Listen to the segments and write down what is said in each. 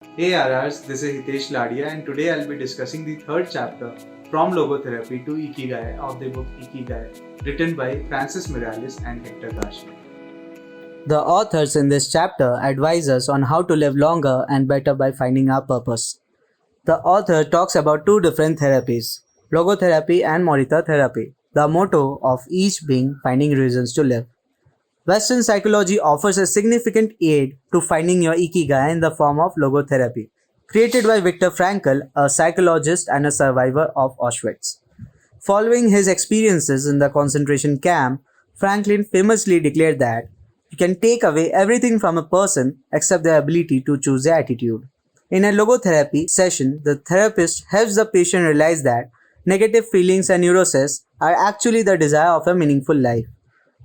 Hey RRs, this is Hitesh Ladia and today I'll be discussing the third chapter from Logotherapy to Ikigai of the book Ikigai, written by Miralles and Hector Garcia. The authors in this chapter advise us on how to live longer and better by finding our purpose. The author talks about two different therapies, Logotherapy and Morita therapy, the motto of each being finding reasons to live. Western psychology offers a significant aid to finding your Ikigai in the form of logotherapy, created by Viktor Frankl, a psychologist and a survivor of Auschwitz. Following his experiences in the concentration camp, Franklin famously declared that you can take away everything from a person except their ability to choose their attitude. In a logotherapy session, the therapist helps the patient realize that negative feelings and neuroses are actually the desire of a meaningful life.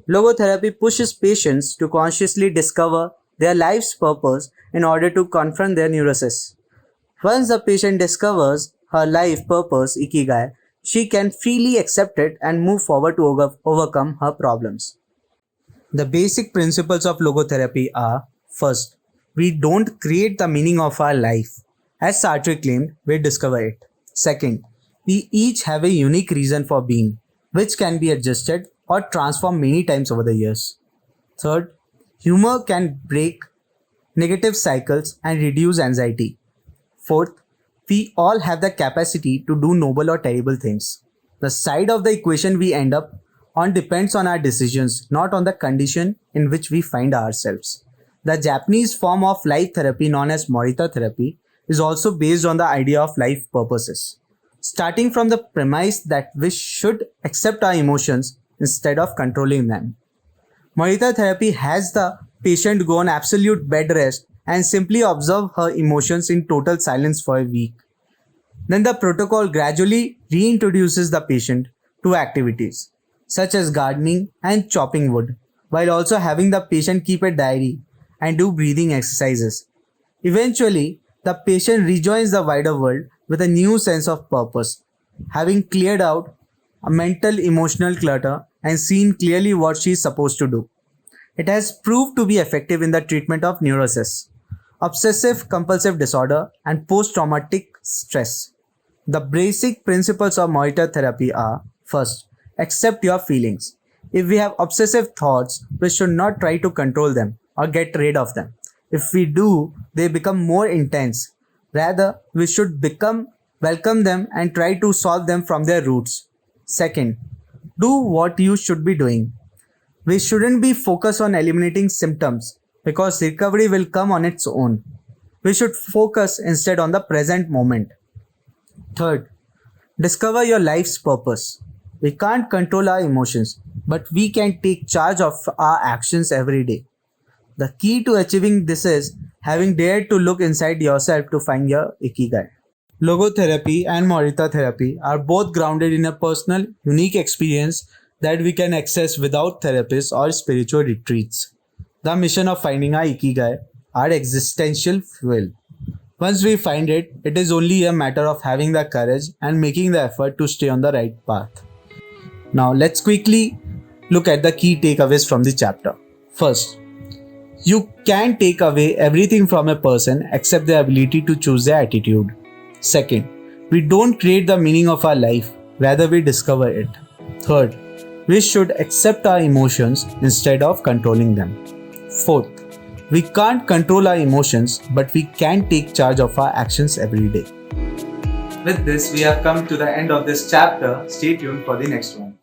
Logotherapy pushes patients to consciously discover their life's purpose in order to confront their neuroses. Once the patient discovers her life purpose, Ikigai, she can freely accept it and move forward to overcome her problems. The basic principles of logotherapy are: first, we don't create the meaning of our life. As Sartre claimed, we discover it. Second, we each have a unique reason for being, which can be adjusted or transformed many times over the years. Third, humor can break negative cycles and reduce anxiety. Fourth, we all have the capacity to do noble or terrible things. The side of the equation we end up on depends on our decisions, not on the condition in which we find ourselves. The Japanese form of life therapy known as Morita therapy is also based on the idea of life purposes. Starting from the premise that we should accept our emotions instead of controlling them. Morita therapy has the patient go on absolute bed rest and simply observe her emotions in total silence for a week. Then the protocol gradually reintroduces the patient to activities such as gardening and chopping wood, while also having the patient keep a diary and do breathing exercises. Eventually, the patient rejoins the wider world with a new sense of purpose, having cleared out a mental emotional clutter and seen clearly what she is supposed to do. It has proved to be effective in the treatment of neuroses, obsessive compulsive disorder, and post-traumatic stress. The basic principles of Morita therapy are: first, accept your feelings. If we have obsessive thoughts, we should not try to control them or get rid of them. If we do, they become more intense. Rather, we should welcome them and try to solve them from their roots. Second, do what you should be doing. We shouldn't be focused on eliminating symptoms because recovery will come on its own. We should focus instead on the present moment. Third, discover your life's purpose. We can't control our emotions, but we can take charge of our actions every day. The key to achieving this is having dared to look inside yourself to find your Ikigai. Logotherapy and Morita therapy are both grounded in a personal, unique experience that we can access without therapists or spiritual retreats. The mission of finding our Ikigai, our existential fuel. Once we find it, it is only a matter of having the courage and making the effort to stay on the right path. Now let's quickly look at the key takeaways from the chapter. First, you can take away everything from a person except their ability to choose their attitude. Second, we don't create the meaning of our life, rather we discover it. Third, we should accept our emotions instead of controlling them. Fourth, we can't control our emotions, but we can take charge of our actions every day. With this, we have come to the end of this chapter. Stay tuned for the next one.